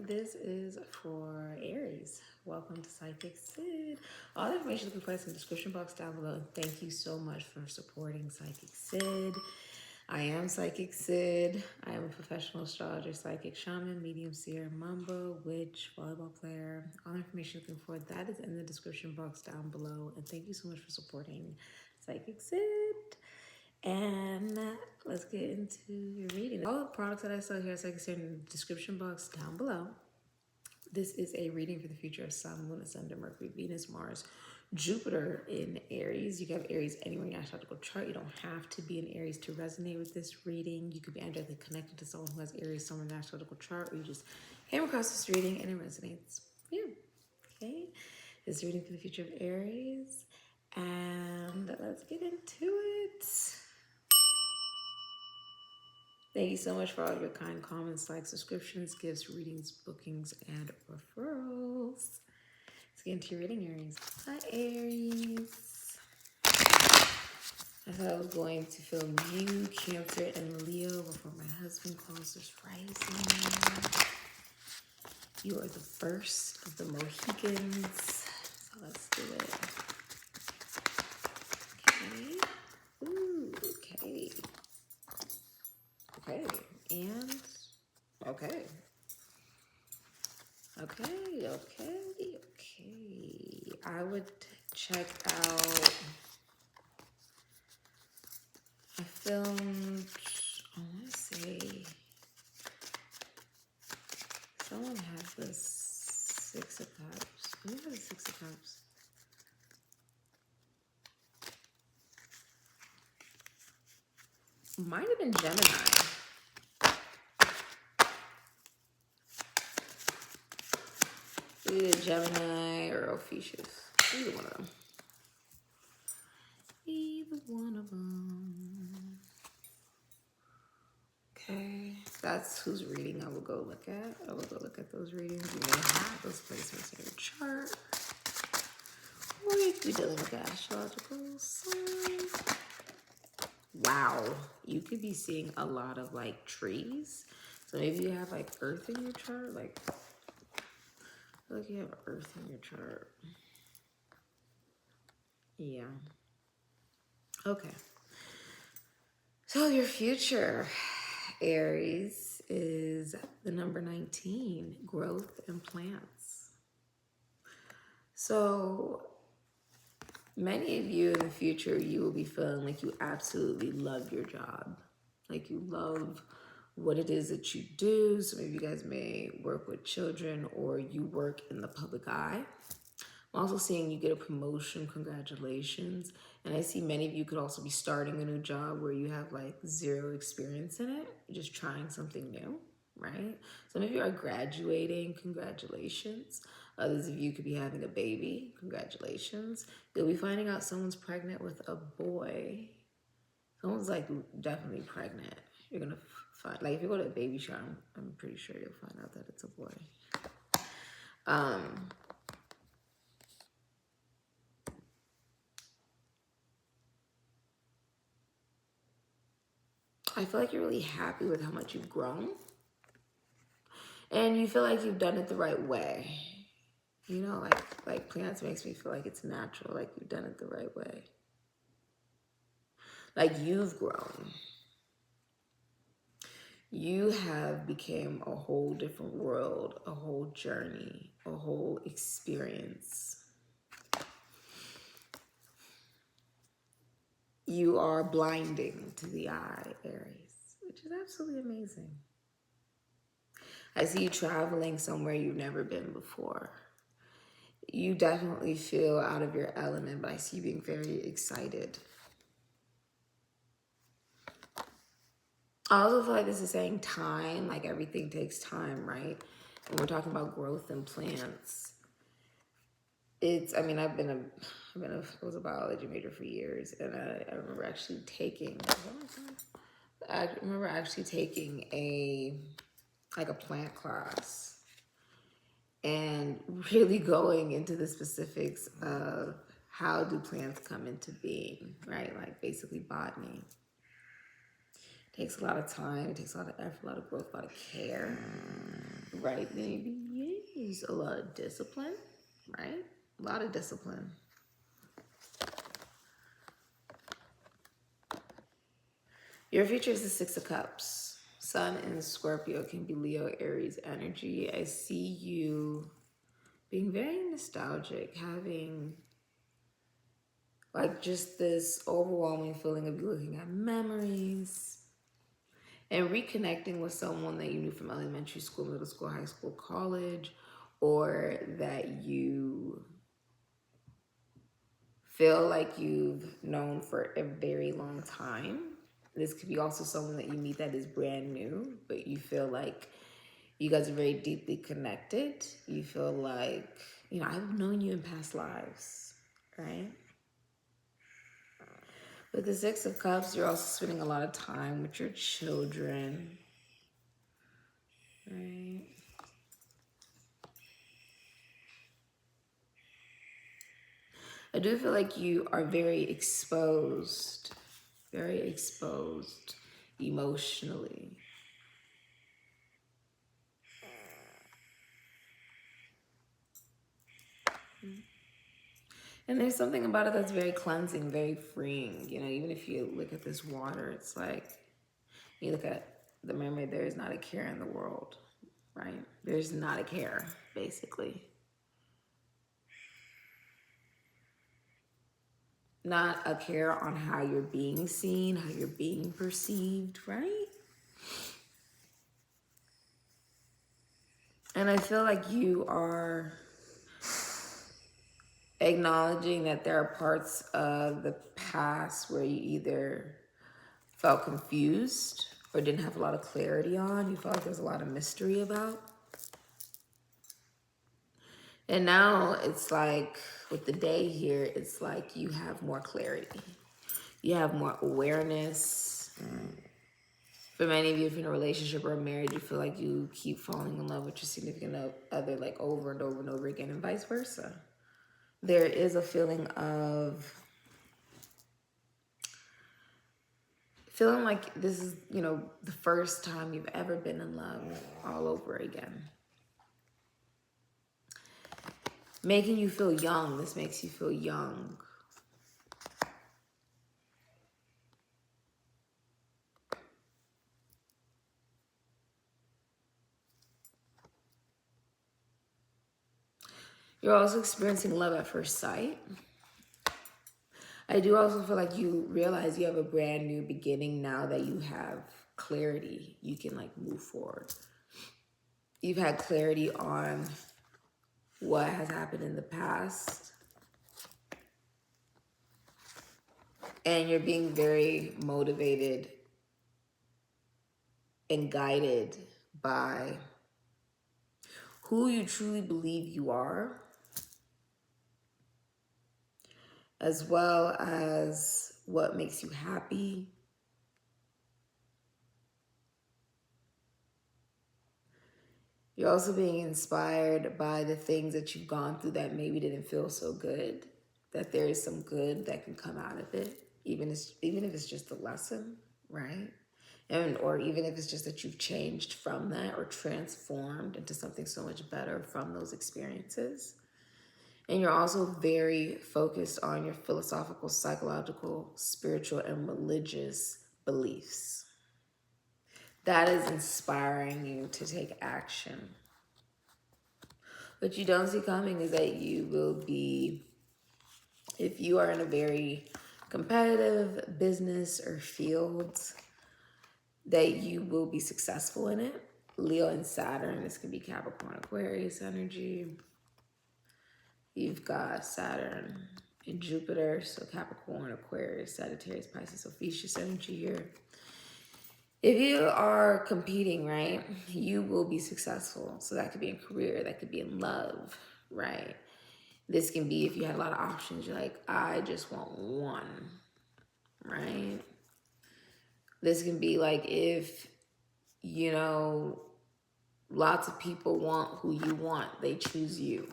this is for Aries. Welcome to SIKIKSYD. All the information will be placed in the description box down below. Thank you so much for supporting SIKIKSYD. I am SIKIKSYD. I am a professional astrologer, psychic, shaman, medium, seer, mambo, witch, volleyball player. All the information looking for that is in the description box down below. And thank you so much for supporting SIKIKSYD. And let's get into your reading. All the products that I sell here, like I said, in the description box down below. This is a reading for the future of Sun, Moon, Ascendant, Mercury, Venus, Mars, Jupiter in Aries. You can have Aries anywhere in your astrological chart. You don't have to be in Aries to resonate with this reading. You could be energetically connected to someone who has Aries somewhere in their astrological chart, or you just came across this reading and it resonates for you. Okay, this is reading for the future of Aries, and let's get into it. Thank you so much for all your kind comments, likes, subscriptions, gifts, readings, bookings, and referrals. Let's get into your reading, Aries. Hi, Aries. I thought I was going to film you, Cancer, and Leo before my husband calls this rising. You are the first of the Mohicans. So let's do it. Okay. Ooh, okay. Okay, and okay. I would check out, I filmed, I want to say, someone has the Six of Cups. Who has the Six of Cups? Might have been Gemini. Either Gemini or Ophiuchus. Either one of them. Either one of them. Okay, that's whose reading I will go look at. I will go look at those readings. You may have those placements in your chart. Or you could be dealing with astrological signs. Wow, you could be seeing a lot of like trees. So maybe you have like earth in your chart. Like, I feel like you have earth in your chart. Yeah. Okay. So your future, Aries, is the number 19, growth and plants. So many of you in the future, you will be feeling like you absolutely love your job. Like you love what it is that you do. Some of you guys may work with children or you work in the public eye. I'm also seeing you get a promotion, congratulations. And I see many of you could also be starting a new job where you have like zero experience in it, just trying something new, right? Some of you are graduating, congratulations. Others of you could be having a baby, congratulations. You'll be finding out someone's pregnant with a boy. Someone's like definitely pregnant. You're gonna find, like if you go to a baby shower, I'm pretty sure you'll find out that it's a boy. I feel like you're really happy with how much you've grown. And you feel like you've done it the right way. You know, like plants makes me feel like it's natural, like you've done it the right way. Like you've grown. You have become a whole different world, a whole journey, a whole experience. You are blinding to the eye, Aries, which is absolutely amazing. I see you traveling somewhere you've never been before. You definitely feel out of your element, but I see you being very excited. I also feel like this is saying time, like everything takes time, right? When we're talking about growth and plants, it's, I mean, I was a biology major for years, and I remember actually taking, a plant class and really going into the specifics of how do plants come into being, right? Like basically botany. It takes a lot of time, it takes a lot of effort, a lot of growth, a lot of care. right, maybe is a lot of discipline, right? A lot of discipline. Your future is the Six of Cups. Sun in Scorpio, can be Leo, Aries energy. I see you being very nostalgic, having like just this overwhelming feeling of you looking at memories and reconnecting with someone that you knew from elementary school, middle school, high school, college, or that you feel like you've known for a very long time. This could be also someone that you meet that is brand new, but you feel like you guys are very deeply connected. You feel like, you know, I've known you in past lives, right? With the Six of Cups, you're also spending a lot of time with your children, right? I do feel like you are very exposed emotionally. And there's something about it that's very cleansing, very freeing. You know, even if you look at this water, it's like, you look at the mermaid, there is not a care in the world, right? There's not a care, basically. Not a care on how you're being seen, how you're being perceived, right? And I feel like you are acknowledging that there are parts of the past where you either felt confused or didn't have a lot of clarity on. You felt like there's a lot of mystery about. And now it's like, with the day here, it's like you have more clarity. You have more awareness. For many of you, if you're in a relationship or married, you feel like you keep falling in love with your significant other like over and over and over again, and vice versa. There is a feeling of feeling like this is, you know, the first time you've ever been in love all over again. Making you feel young. This makes you feel young. You're also experiencing love at first sight. I do also feel like you realize you have a brand new beginning now that you have clarity. You can like move forward. You've had clarity on what has happened in the past. And you're being very motivated and guided by who you truly believe you are, as well as what makes you happy. You're also being inspired by the things that you've gone through that maybe didn't feel so good, that there is some good that can come out of it, even if it's just a lesson, right? Or even if it's just that you've changed from that or transformed into something so much better from those experiences. And you're also very focused on your philosophical, psychological, spiritual, and religious beliefs. That is inspiring you to take action. What you don't see coming is that you will be, if you are in a very competitive business or field, that you will be successful in it. Leo and Saturn, this could be Capricorn, Aquarius energy. You've got Saturn and Jupiter, so Capricorn, Aquarius, Sagittarius, Pisces, Ophiuchus energy here. If you are competing, right, you will be successful. So that could be in career, that could be in love, right? This can be if you had a lot of options, you're like, I just want one, right? This can be like if, you know, lots of people want who you want, they choose you,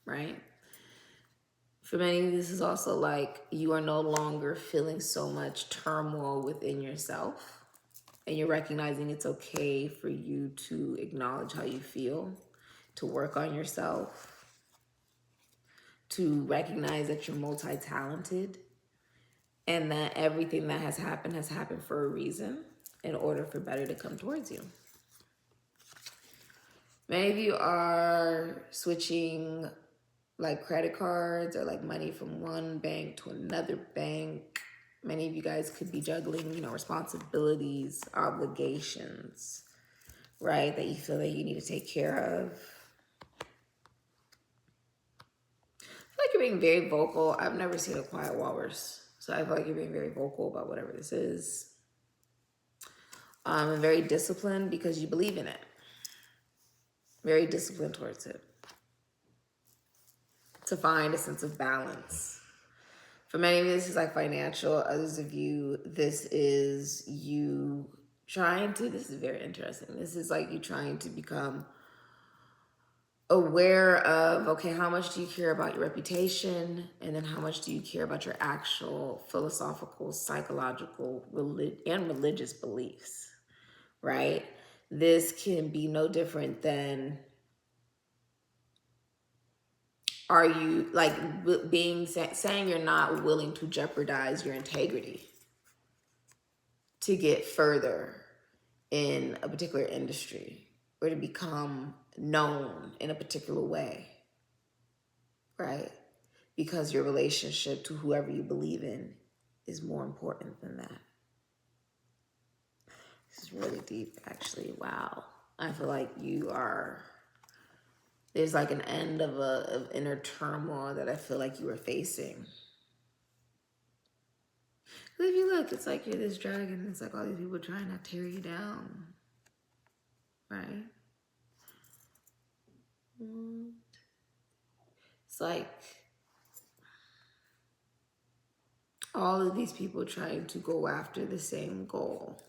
right? For many, this is also like you are no longer feeling so much turmoil within yourself. And you're recognizing it's okay for you to acknowledge how you feel, to work on yourself, to recognize that you're multi-talented, and that everything that has happened for a reason in order for better to come towards you. Many of you are switching like credit cards or like money from one bank to another bank. Many of you guys could be juggling, responsibilities, obligations, right? That you feel that you need to take care of. I feel like you're being very vocal. I've never seen a quiet walrus. So I feel like you're being very vocal about whatever this is. And very disciplined because you believe in it. Very disciplined towards it. To find a sense of balance. For many of you, this is like financial. Others of you, this is you trying to, this is very interesting. This is like you trying to become aware of, okay, how much do you care about your reputation? And then how much do you care about your actual philosophical, psychological, and religious beliefs, right? This can be no different than, are you like saying you're not willing to jeopardize your integrity to get further in a particular industry or to become known in a particular way, right? Because your relationship to whoever you believe in is more important than that. This is really deep, actually. Wow. I feel like there's like an end of inner turmoil that I feel like you are facing. Because if you look, it's like you're this dragon. It's like all these people trying to tear you down, right? It's like all of these people trying to go after the same goal.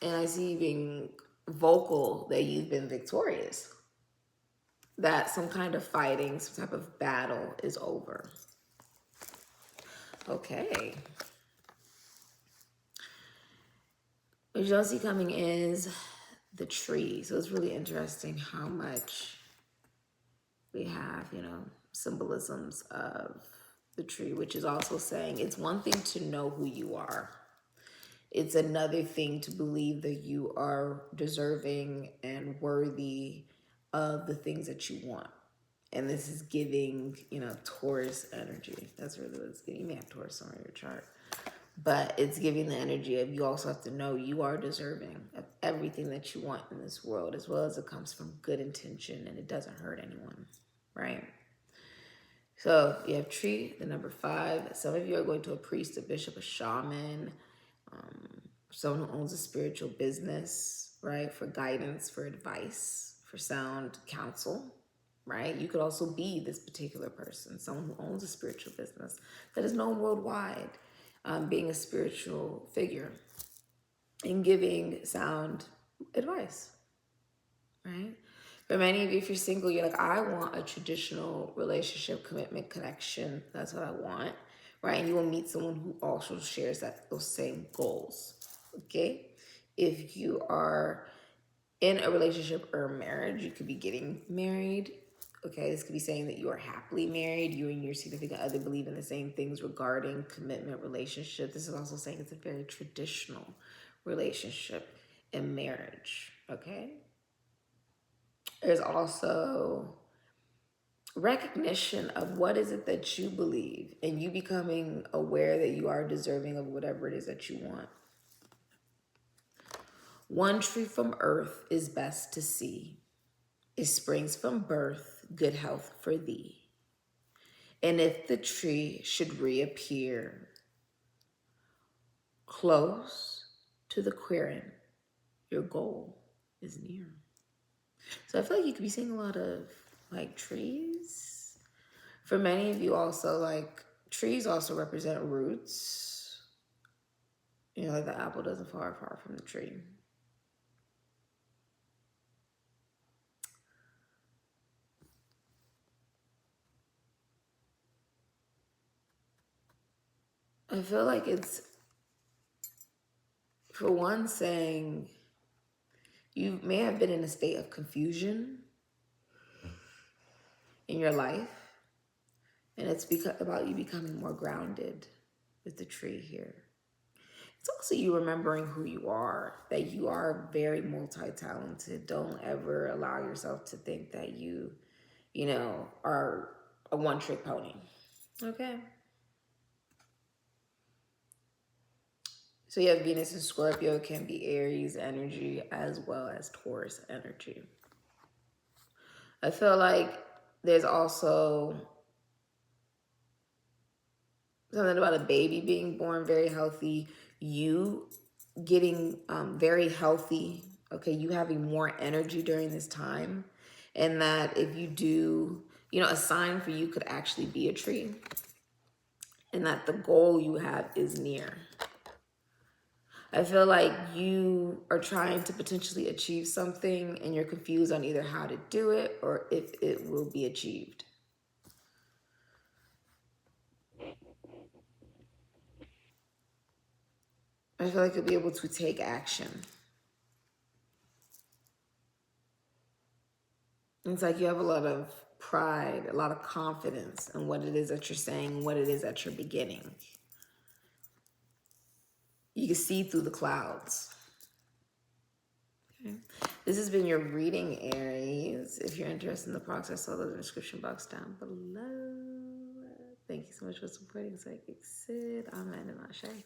And I see you being vocal that you've been victorious. That some kind of fighting, some type of battle is over. Okay. What you'll see coming is the tree. So it's really interesting how much we have, symbolisms of the tree, which is also saying it's one thing to know who you are. It's another thing to believe that you are deserving and worthy of the things that you want. And this is giving, Taurus energy. That's really what it's giving. You may have Taurus on your chart. But it's giving the energy of you also have to know you are deserving of everything that you want in this world, as well as it comes from good intention and it doesn't hurt anyone, right? So you have tree, the number 5. Some of you are going to a priest, a bishop, a shaman, someone who owns a spiritual business, right? For guidance, for advice, for sound counsel, right? You could also be this particular person, someone who owns a spiritual business that is known worldwide, being a spiritual figure and giving sound advice, right? For many of you, if you're single, you're like, I want a traditional relationship, commitment, connection. That's what I want, right? And you will meet someone who also shares those same goals, okay? If you are in a relationship or a marriage, you could be getting married, okay? This could be saying that you are happily married. You and your significant other believe in the same things regarding commitment, relationship. This is also saying it's a very traditional relationship and marriage, okay? There's also recognition of what is it that you believe and you becoming aware that you are deserving of whatever it is that you want. One tree from earth is best to see. It springs from birth, good health for thee. And if the tree should reappear close to the clearing, your goal is near. So I feel like you could be seeing a lot of like trees. For many of you also, like trees also represent roots. Like the apple doesn't fall far from the tree. I feel like it's for one, saying you may have been in a state of confusion in your life, and it's about you becoming more grounded with the tree here. It's also you remembering who you are, that you are very multi-talented. Don't ever allow yourself to think that you are a one-trick pony, okay? So you have Venus in Scorpio, can be Aries energy as well as Taurus energy. I feel like there's also something about a baby being born very healthy, you getting very healthy, okay, you having more energy during this time, and that if you do, a sign for you could actually be a tree, and that the goal you have is near. I feel like you are trying to potentially achieve something and you're confused on either how to do it or if it will be achieved. I feel like you'll be able to take action. It's like you have a lot of pride, a lot of confidence in what it is that you're saying, what it is that you're beginning. You can see through the clouds. Okay. This has been your reading, Aries. If you're interested in the process, all those in the description box down below. Thank you so much for supporting Psychic Sid. I'm Amanda Nashe.